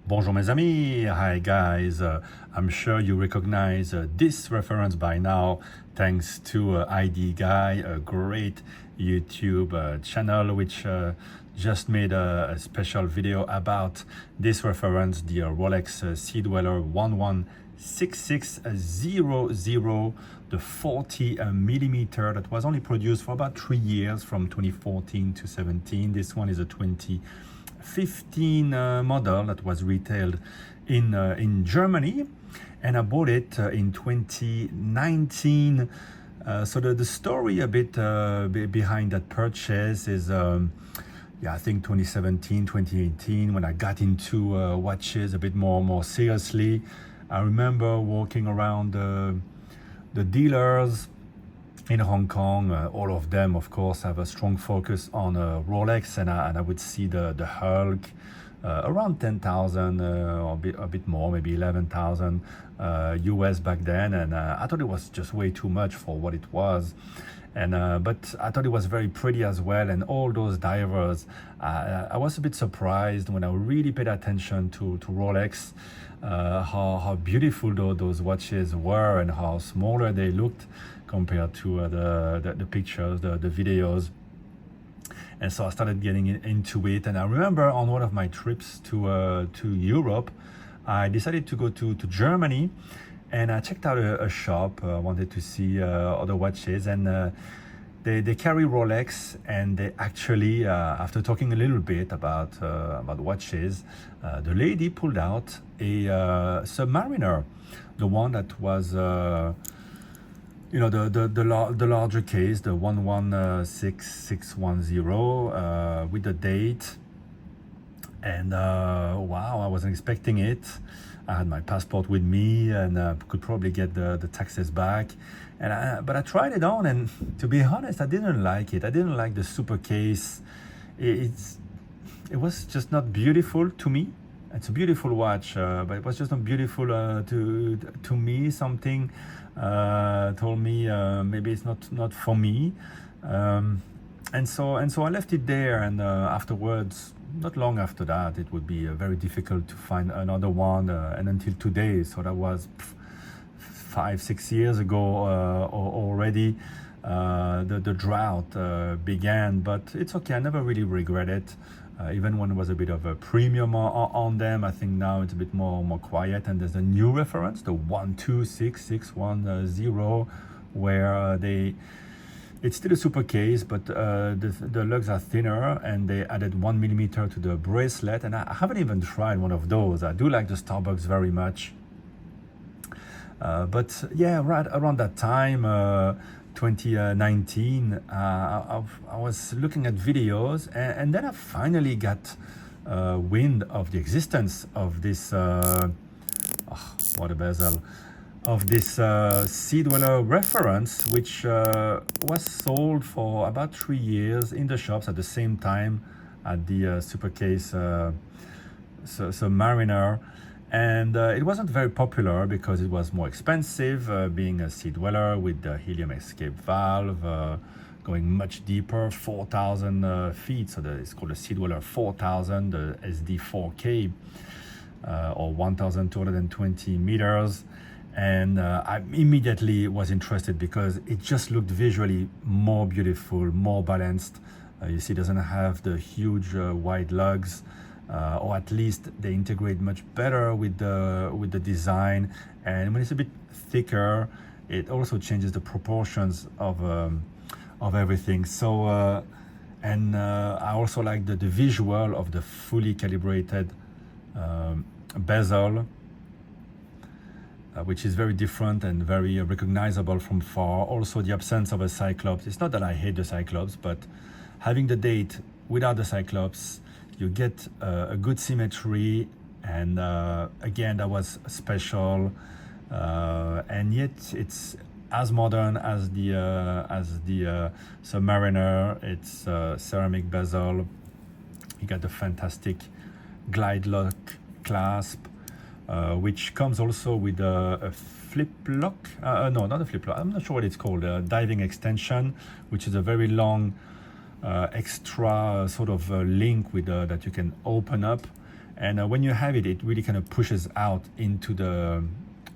Bonjour mes amis, hi guys, I'm sure you recognize this reference by now thanks to ID Guy, a great YouTube channel which just made a special video about this reference, the Rolex Sea Dweller 116600, the 40 millimeter that was only produced for about 3 years from 2014 to 17. This one is a 2015 model that was retailed in Germany, and I bought it in 2019. So the story a bit behind that purchase is I think 2017, 2018, when I got into watches a bit more seriously. I remember walking around the dealers in Hong Kong. All of them, of course, have a strong focus on Rolex, and I would see the Hulk around 10,000 or a bit more, maybe 11,000 US back then, and I thought it was just way too much for what it was. And but I thought it was very pretty as well, and all those divers. I was a bit surprised when I really paid attention to Rolex, how beautiful those watches were and how smaller they looked compared to the pictures, the videos. And so I started getting into it. And I remember on one of my trips to Europe, I decided to go to Germany, and I checked out a shop. I wanted to see other watches, and they carry Rolex, and they actually, after talking a little bit about watches, the lady pulled out a Submariner, the one that was the larger case, the 116610 with the date. And wow, I wasn't expecting it. I had my passport with me, and could probably get the taxes back. But I tried it on, and to be honest, I didn't like it. I didn't like the super case. It was just not beautiful to me. It's a beautiful watch, but it was just not beautiful to me. Something told me maybe it's not for me. And so I left it there, and afterwards, not long after that, it would be very difficult to find another one, and until today. So that was 5-6 years ago already. The drought began, but it's okay. I never really regret it. Even when it was a bit of a premium on them, I think now it's a bit more quiet. And there's a new reference, the 126610, where it's still a super case, but the lugs are thinner, and they added 1 millimeter to the bracelet. And I haven't even tried one of those. I do like the Starbucks very much. But yeah, right around that time, 2019, I was looking at videos, and then I finally got wind of the existence of this, what a bezel, of this Sea Dweller reference, which was sold for about 3 years in the shops at the same time at the Supercase Submariner. And it wasn't very popular because it was more expensive, being a Sea Dweller with the helium escape valve, going much deeper, 4,000 feet. So it's called a Sea Dweller 4000, the SD4K, or 1,220 meters. And I immediately was interested because it just looked visually more beautiful, more balanced. You see, it doesn't have the huge wide lugs, or at least they integrate much better with the design. And when it's a bit thicker, it also changes the proportions of everything. So I also like the visual of the fully calibrated bezel, which is very different and very recognizable from far. Also, the absence of a Cyclops. It's not that I hate the Cyclops, but having the date without the Cyclops, you get a good symmetry. And again, that was special. And yet, it's as modern as the Submariner. It's ceramic bezel. You got the fantastic glide lock clasp, which comes also with a flip lock. No, not a flip lock. I'm not sure what it's called. A diving extension, which is a very long extra sort of link with that you can open up, And when you have it, it really kind of pushes out into the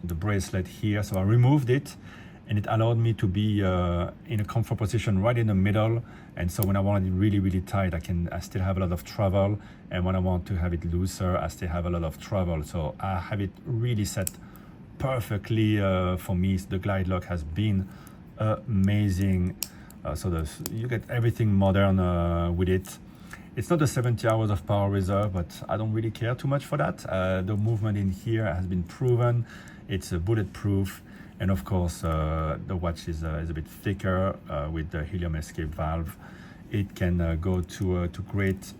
bracelet here. So I removed it, and it allowed me to be in a comfort position right in the middle. And so when I want it really tight, I still have a lot of travel, and when I want to have it looser, I still have a lot of travel. So I have it really set perfectly for me. The glide lock has been amazing. So you get everything modern with it. It's not the 70 hours of power reserve, but I don't really care too much for that. The movement in here has been proven. It's bulletproof. And of course, the watch is a bit thicker with the helium escape valve. It can go to great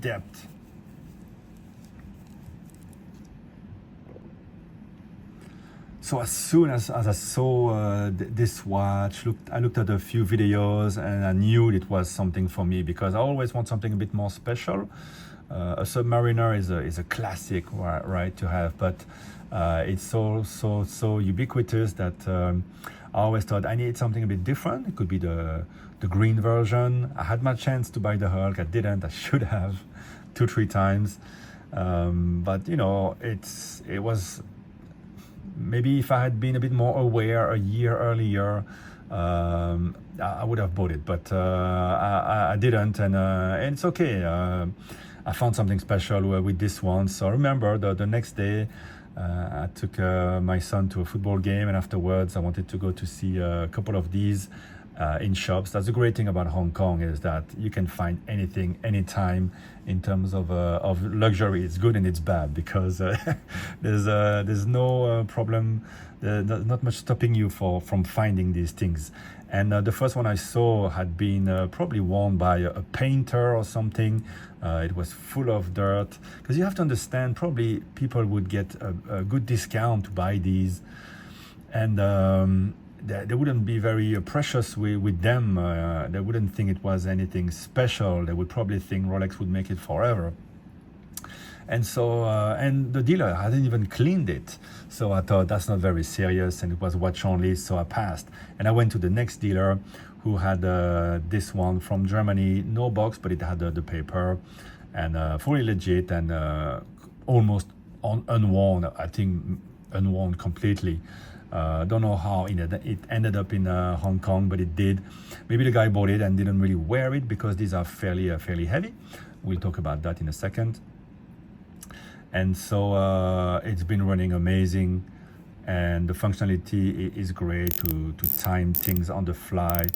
depth. So as soon as I saw this watch, I looked at a few videos, and I knew it was something for me, because I always want something a bit more special. A Submariner is a classic, right, to have, but it's so ubiquitous that I always thought I need something a bit different. It could be the green version. I had my chance to buy the Hulk. I didn't. I should have 2-3 times, but you know, it was. Maybe if I had been a bit more aware a year earlier, I would have bought it, but I didn't, and it's okay. I found something special with this one. So I remember the next day, I took my son to a football game, and afterwards I wanted to go to see a couple of these in shops. That's the great thing about Hong Kong, is that you can find anything, anytime. In terms of luxury, it's good and it's bad, because there's no problem. There's not much stopping you from finding these things. And the first one I saw had been probably worn by a painter or something. It was full of dirt, because you have to understand, probably people would get a good discount to buy these, and they wouldn't be very precious with them. They wouldn't think it was anything special. They would probably think Rolex would make it forever. And so, and the dealer hadn't even cleaned it. So I thought, that's not very serious, and it was watch only, so I passed. And I went to the next dealer, who had this one from Germany, no box, but it had the paper, and fully legit, and almost unworn, I think unworn completely. Don't know how it ended up in Hong Kong, but it did. Maybe the guy bought it and didn't really wear it, because these are fairly heavy. We'll talk about that in a second. And so it's been running amazing, and the functionality is great to time things on the fly.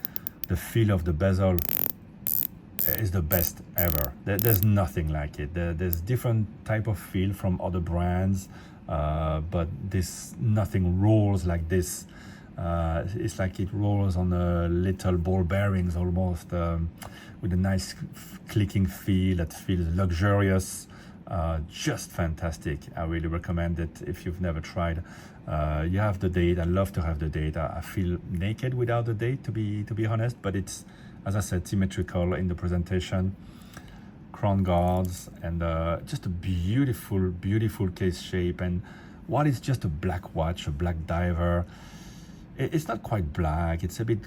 The feel of the bezel is the best ever. There's nothing like it. There's different type of feel from other brands, but nothing rolls like this. It's like it rolls on little ball bearings almost, with a nice clicking feel that feels luxurious. Just fantastic. I really recommend it if you've never tried. You have the date. I love to have the date. I feel naked without the date, to be honest, but it's, as I said, symmetrical in the presentation. Crown guards, and just a beautiful case shape. And while it's just a black watch, a black diver, it's not quite black. It's a bit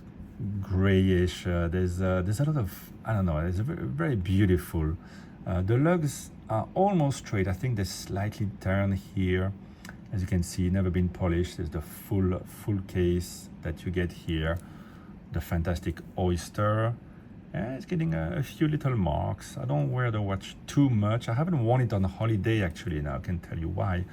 grayish. There's a lot of, I don't know, it's very beautiful. The lugs are almost straight. I think they slightly turn here. As you can see, never been polished. There's the full case that you get here. The fantastic oyster. It's getting a few little marks. I don't wear the watch too much. I haven't worn it on holiday, actually. Now I can tell you why.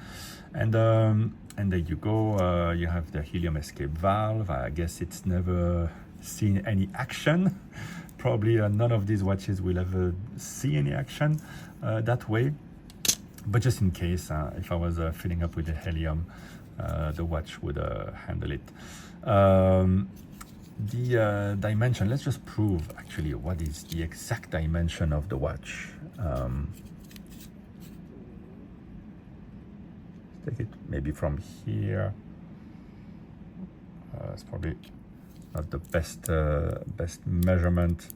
And there you go. You have the helium escape valve. I guess it's never seen any action. Probably none of these watches will ever see any action that way. But just in case, if I was filling up with the helium, the watch would handle it. The dimension, let's just prove actually what is the exact dimension of the watch. Take it maybe from here. It's probably not the best measurement.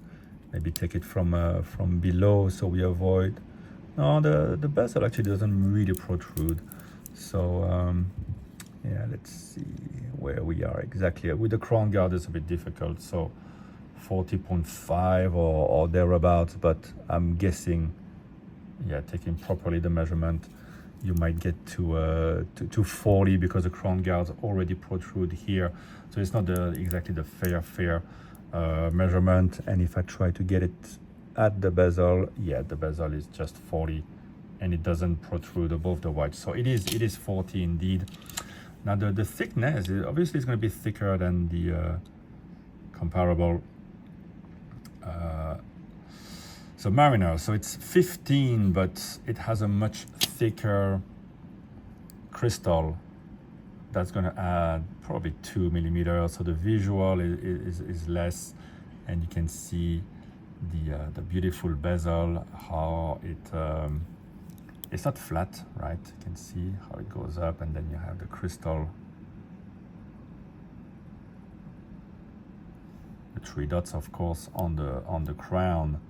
Maybe take it from below, so we avoid. No, the bezel actually doesn't really protrude. So yeah, let's see where we are exactly. With the crown guard, it's a bit difficult. So 40.5 or thereabouts, but I'm guessing taking properly the measurement, you might get to 40 because the crown guards already protrude here. So it's not exactly the fair measurement. And if I try to get it at the bezel, the bezel is just 40 and it doesn't protrude above the watch. So it is 40 indeed. Now the thickness, obviously it's going to be thicker than the comparable Submariner. So it's 15, but it has a much thicker crystal that's going to add probably 2 millimeters. So the visual is less, and you can see the beautiful bezel, how it's not flat, right? You can see how it goes up, and then you have the crystal, the 3 dots, of course, on the crown.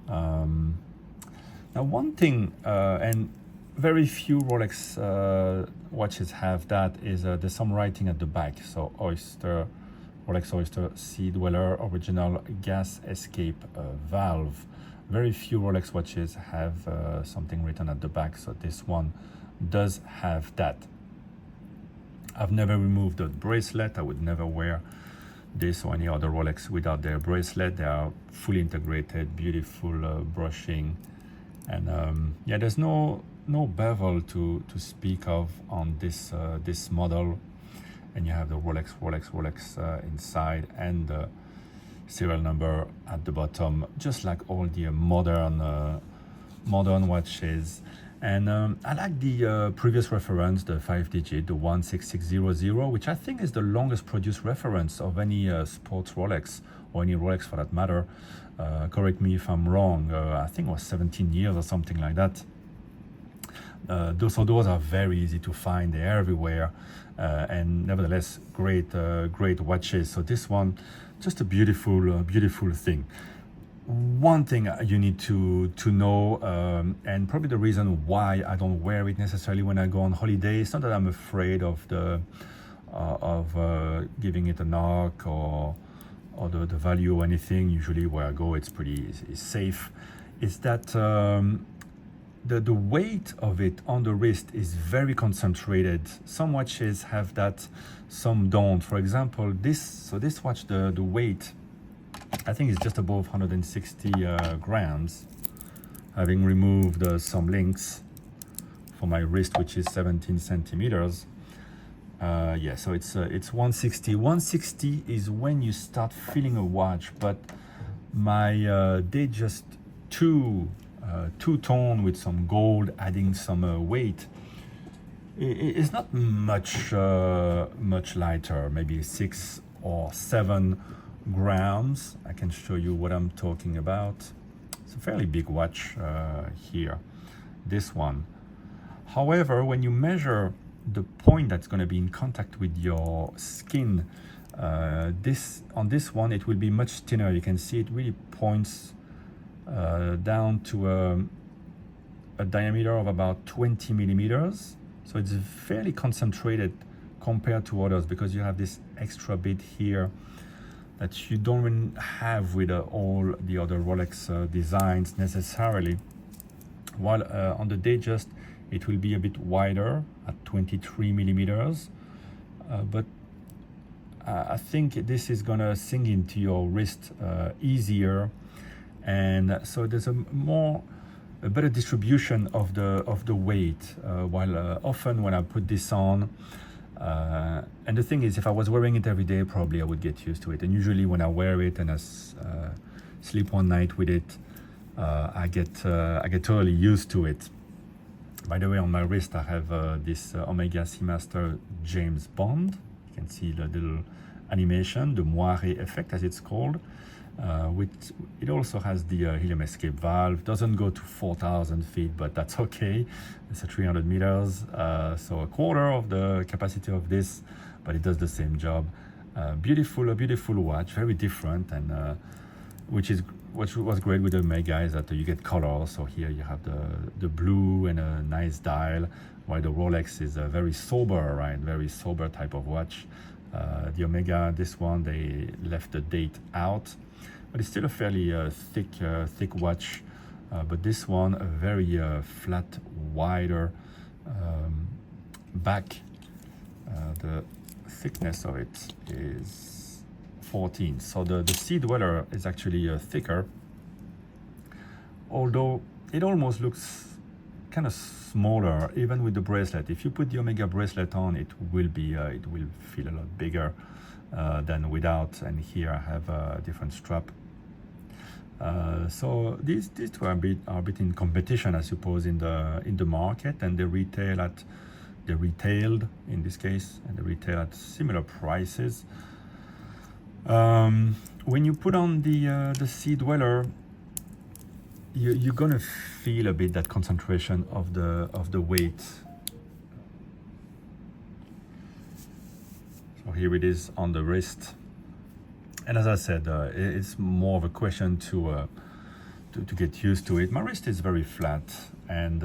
Now one thing, and very few Rolex watches have that, is there's some writing at the back. So Rolex Oyster, Sea Dweller, original gas escape valve. Very few Rolex watches have something written at the back, so this one does have that. I've never removed the bracelet. I would never wear this or any other Rolex without their bracelet. They are fully integrated, beautiful brushing, and there's no bevel to speak of on this model. And you have the Rolex inside, and the serial number at the bottom, just like all the modern watches. And I like the previous reference, the 5-digit, the 16600, which I think is the longest produced reference of any sports Rolex, or any Rolex for that matter. Correct me if I'm wrong. I think it was 17 years or something like that. Those are very easy to find. They're everywhere, and nevertheless great watches. So this one, just a beautiful thing. One thing you need to know, and probably the reason why I don't wear it necessarily when I go on holiday, it's not that I'm afraid of giving it a knock or the value or anything. Usually where I go, it's safe. It's that the weight of it on the wrist is very concentrated. Some watches have that, some don't. For example, this watch, the weight, I think it's just above 160 grams, having removed some links for my wrist, which is 17 centimeters. So it's 160. 160 is when you start feeling a watch, but my Datejust two-tone with some gold, adding some weight, it's not much lighter, maybe 6 or 7 grams. I can show you what I'm talking about. It's a fairly big watch here, this one. However, when you measure the point that's going to be in contact with your skin, on this one it will be much thinner. You can see it really points down to a diameter of about 20 millimeters. So it's fairly concentrated compared to others, because you have this extra bit here that you don't even have with all the other Rolex designs necessarily. While on the Datejust it will be a bit wider at 23 millimeters, but I think this is gonna sink into your wrist easier, and so there's a better distribution of the weight. While often when I put this on, and the thing is, if I was wearing it every day, probably I would get used to it. And usually when I wear it and I sleep one night with it, I get totally used to it. By the way, on my wrist I have this Omega Seamaster James Bond. You can see the little animation, the moire effect as it's called. It also has the helium escape valve. Doesn't go to 4,000 feet, but that's okay. It's a 300 meters, so a quarter of the capacity of this, but it does the same job. A beautiful watch, very different, and which was great with the Omega is that you get color. So here you have the blue and a nice dial, while the Rolex is a very sober, right? Very sober type of watch. The Omega, this one, they left the date out, but it's still a fairly thick watch. but this one a very flat, wider back. The thickness of it is 14, so the Sea Dweller is actually thicker, although it almost looks kind of smaller even with the bracelet. If you put the Omega bracelet on, it will feel a lot bigger than without. And here I have a different strap. So these two are a bit in competition, I suppose, in the market, and they retailed in this case, and they retail at similar prices. When you put on the Sea Dweller, you're gonna feel a bit that concentration of the weight. So here it is on the wrist, and as I said, it's more of a question to get used to it. My wrist is very flat, and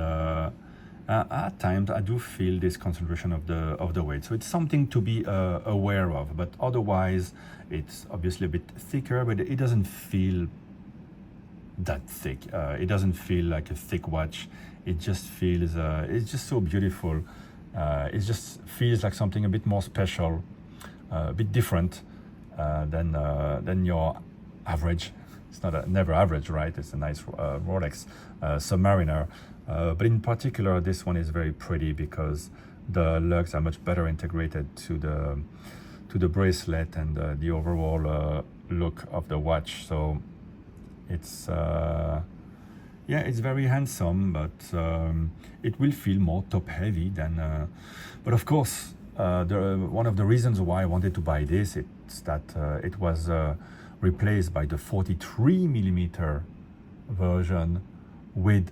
at times I do feel this concentration of the weight. So it's something to be aware of. But otherwise, it's obviously a bit thicker, but it doesn't feel that thick. It doesn't feel like a thick watch. It just feels it's just so beautiful. It just feels like something a bit more special, a bit different than your average. It's not never average, right? It's a nice Rolex Submariner, but in particular this one is very pretty because the lugs are much better integrated to the bracelet and the overall look of the watch. So it's it's very handsome, but it will feel more top heavy than but of course one of the reasons why I wanted to buy this is that it was replaced by the 43 millimeter version with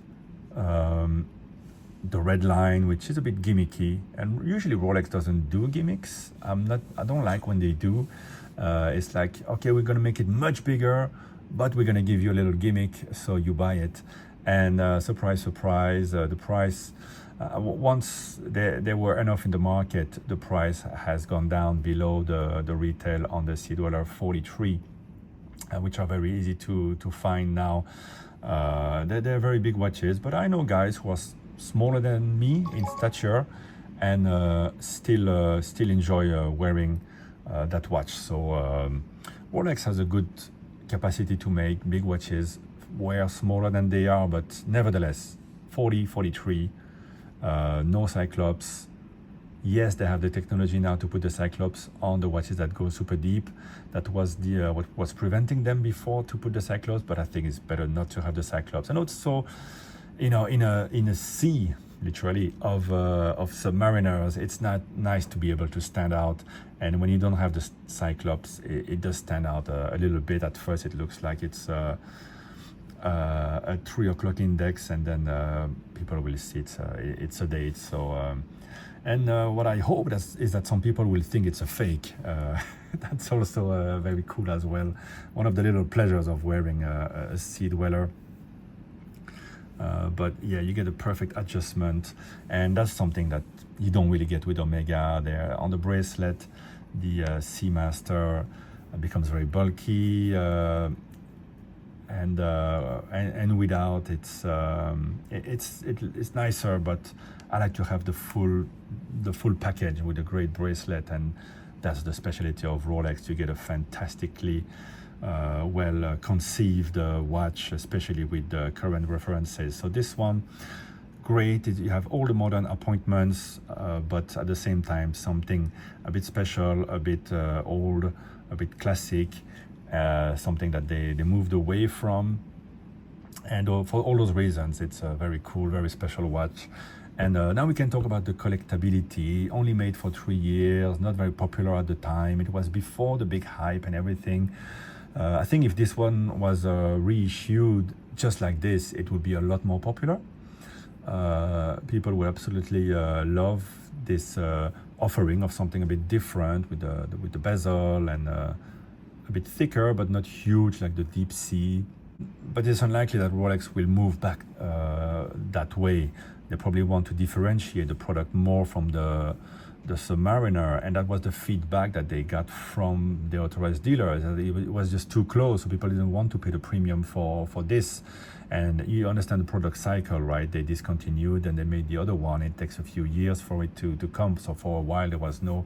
the red line, which is a bit gimmicky, and usually Rolex doesn't do gimmicks. I don't like when they do. It's like, okay, we're gonna make it much bigger, but we're gonna give you a little gimmick, so you buy it. And surprise, surprise, the price, once there were enough in the market, the price has gone down below the retail on the Sea Dweller 43, which are very easy to find now. They're very big watches, but I know guys who are smaller than me in stature and still enjoy wearing that watch. So Rolex has a good capacity to make big watches were smaller than they are, but nevertheless 40, 43, no Cyclops. Yes, they have the technology now to put the Cyclops on the watches that go super deep. That was what was preventing them before to put the Cyclops, but I think it's better not to have the Cyclops. And also, in a sea, literally, of Submariners, it's not nice to be able to stand out. And when you don't have the Cyclops, it does stand out a little bit. At first, it looks like it's a 3 o'clock index, and then people will see it's a date. So. And what I hope is that some people will think it's a fake. That's also very cool as well. One of the little pleasures of wearing a Sea Dweller. But yeah, you get a perfect adjustment, and that's something that you don't really get with Omega. There on the bracelet, the Seamaster becomes very bulky, and without it's nicer, but I like to have the full package with a great bracelet, and that's the specialty of Rolex. You get a fantastically well conceived watch, especially with the current references. So this one, great. You have all the modern appointments, but at the same time something a bit special, a bit old, a bit classic, something that they moved away from. And for all those reasons, it's a very cool, very special watch. And now we can talk about the collectability. Only made for 3 years, not very popular at the time. It was before the big hype and everything. I think if this one was reissued just like this, it would be a lot more popular. People will absolutely love this offering of something a bit different with the bezel and a bit thicker, but not huge like the Deep Sea. But it's unlikely that Rolex will move back that way. They probably want to differentiate the product more from the the Submariner, and that was the feedback that they got from the authorized dealers. It was just too close, so people didn't want to pay the premium for this. And you understand the product cycle, right? They discontinued and they made the other one. It takes a few years for it to come. So for a while there was no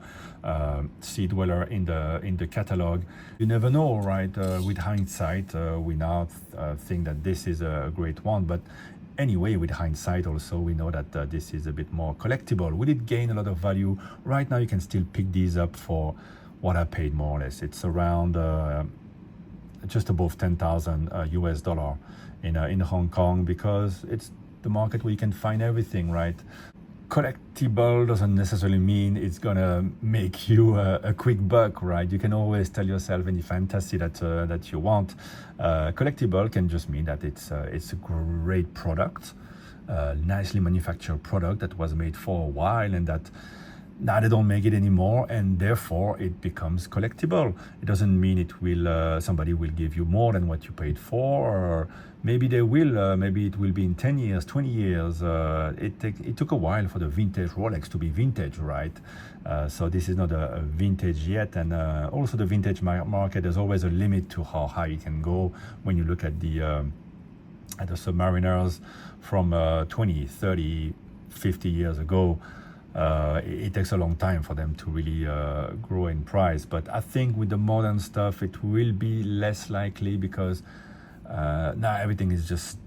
Sea Dweller in the catalog. You never know, right? With hindsight, we now think that this is a great one, but anyway, with hindsight also, we know that this is a bit more collectible. Will it gain a lot of value? Right now, you can still pick these up for what I paid, more or less. It's around just above 10,000 US dollar in Hong Kong, because it's the market where you can find everything, right? Collectible doesn't necessarily mean it's gonna make you a quick buck, right? You can always tell yourself any fantasy that you want. Collectible can just mean that it's a great product, nicely manufactured product that was made for a while, and that now they don't make it anymore, and therefore it becomes collectible. It doesn't mean it will somebody will give you more than what you paid for, or maybe they will. Maybe it will be in 10 years, 20 years. It took a while for the vintage Rolex to be vintage, right? So this is not a vintage yet, and also the vintage market, there's always a limit to how high it can go. When you look at the Submariners from 20, 30, 50 years ago, it takes a long time for them to really grow in price. But I think with the modern stuff, it will be less likely, because now everything is just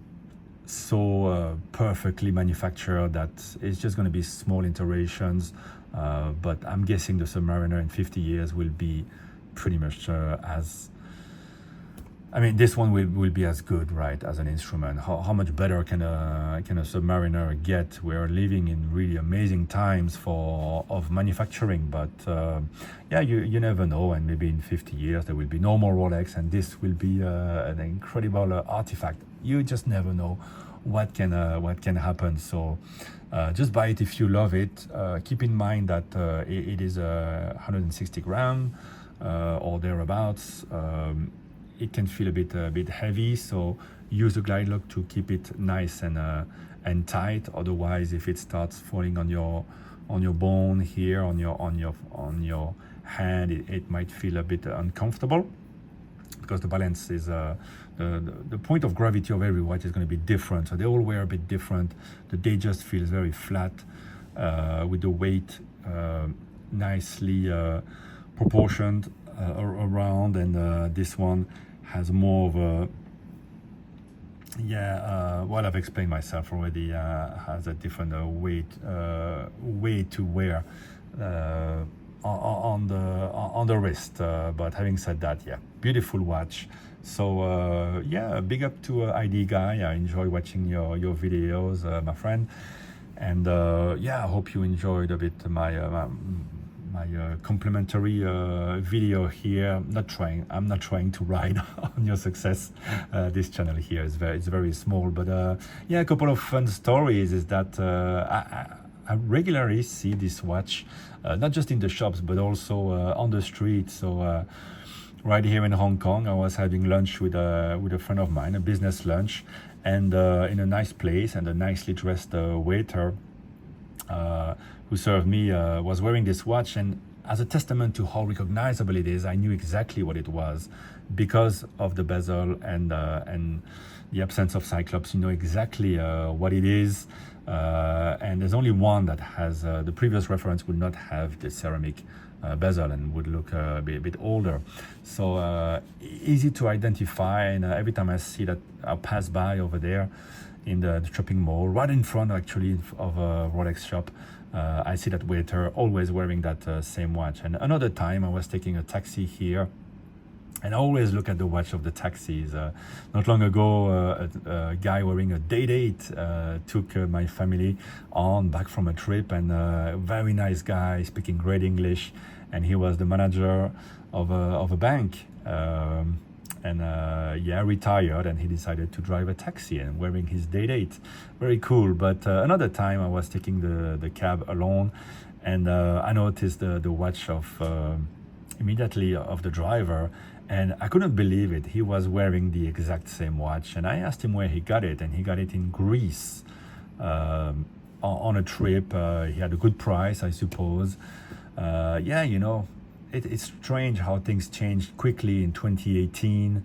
so perfectly manufactured that it's just going to be small iterations. But I'm guessing the Submariner in 50 years will be pretty much this one will be as good, right, as an instrument. How much better can a Submariner get? We're living in really amazing times of manufacturing, but you never know, and maybe in 50 years there will be no more Rolex, and this will be an incredible artifact. You just never know what can happen. So just buy it if you love it. Keep in mind that it is 160 gram or thereabouts. It can feel a bit heavy, so use the glide lock to keep it nice and tight. Otherwise, if it starts falling on your bone here, on your hand, it might feel a bit uncomfortable, because the balance is the point of gravity of every watch is going to be different. So they all wear a bit different. The day just feels very flat, with the weight nicely proportioned around, and this one has more of a well, I've explained myself already. Has a different way to wear on the wrist. But having said that, beautiful watch. So big up to ID Guy. I enjoy watching your videos, my friend, and I hope you enjoyed a bit my complimentary video here. I'm not trying to ride on your success. This channel here is very small, but a couple of fun stories is that I regularly see this watch, not just in the shops but also on the street. So right here in Hong Kong, I was having lunch with a friend of mine, a business lunch, and in a nice place, and a nicely dressed waiter who served me was wearing this watch, and as a testament to how recognizable it is, I knew exactly what it was because of the bezel and the absence of Cyclops. You know exactly what it is, and there's only one that has the previous reference would not have the ceramic bezel and would look a bit older. So easy to identify, and every time I see that, I'll pass by over there in the shopping mall, right in front actually of a Rolex shop. I see that waiter always wearing that same watch. And another time I was taking a taxi here, and I always look at the watch of the taxis. Not long ago, a guy wearing a Day-Date took my family back from a trip, and a very nice guy speaking great English, and he was the manager of a bank. Retired, and he decided to drive a taxi and wearing his Day-Date. Very cool. But another time I was taking the cab alone, and I noticed the watch immediately of the driver, and I couldn't believe it. He was wearing the exact same watch, and I asked him where he got it, and he got it in Greece. on a trip. He had a good price, I suppose. Yeah, it's strange how things changed quickly in 2018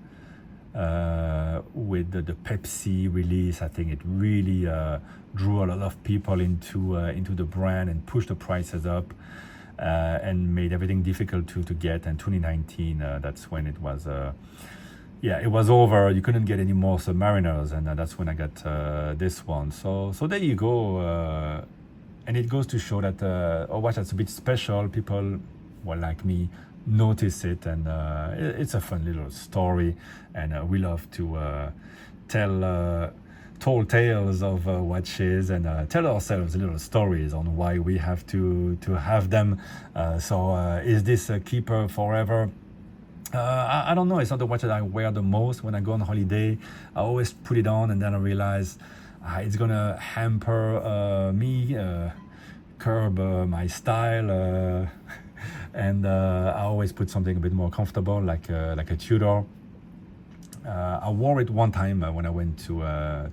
with the Pepsi release. I think it really drew a lot of people into the brand and pushed the prices up and made everything difficult to get. And 2019, that's when it was. It was over. You couldn't get any more Submariners, and that's when I got this one. So there you go. And it goes to show that a watch that's a bit special, people, well, like me, notice it, and it's a fun little story, and we love to tell tall tales of watches and tell ourselves little stories on why we have to have them. Is this a keeper forever? I don't know. It's not the watch that I wear the most when I go on holiday. I always put it on and then I realize it's gonna hamper me, curb my style, and I always put something a bit more comfortable, like a Tudor. I wore it one time when I went to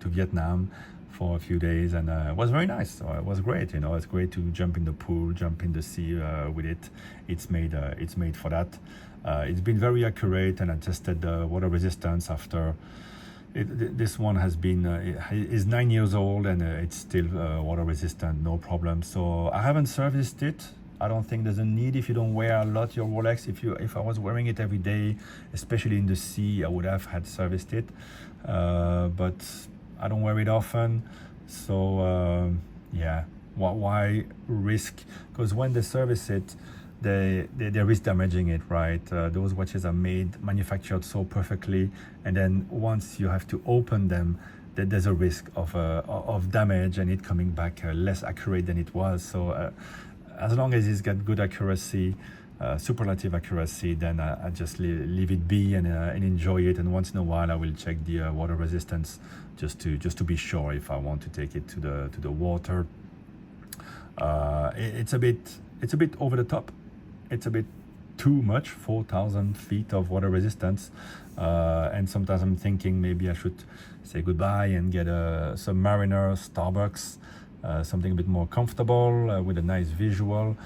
Vietnam for a few days, and it was very nice. So it was great. It's great to jump in the pool, jump in the sea with it. It's made for that. It's been very accurate, and I tested the water resistance after. This one is 9 years old, and it's still water resistant, no problem. So I haven't serviced it. I don't think there's a need if you don't wear a lot your Rolex. If I was wearing it every day, especially in the sea, I would have had serviced it. But I don't wear it often, so why risk? Because when they service it, they risk damaging it, right? Those watches are manufactured so perfectly, and then once you have to open them, there's a risk of damage and it coming back less accurate than it was. So as long as it's got good accuracy, superlative accuracy, then I just leave it be and enjoy it. And once in a while, I will check the water resistance just to be sure if I want to take it to the water. It's a bit over the top. It's a bit too much, 4,000 feet of water resistance. And sometimes I'm thinking maybe I should say goodbye and get a Submariner, Starbucks, something a bit more comfortable with a nice visual.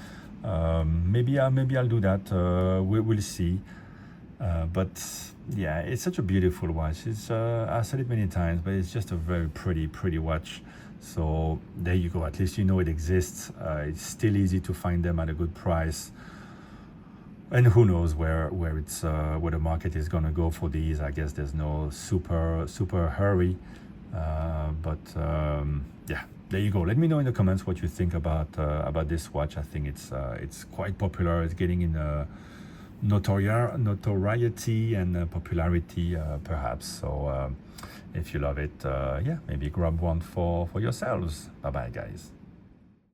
Maybe I'll do that. We'll see. But yeah, it's such a beautiful watch. I've said it many times, but it's just a very pretty watch. So there you go. At least you know it exists. It's still easy to find them at a good price. And who knows where the market is gonna go for these? I guess there's no super hurry. There you go. Let me know in the comments what you think about this watch. I think it's quite popular. It's getting in notoriety and popularity, perhaps. So if you love it, maybe grab one for yourselves. Bye bye, guys.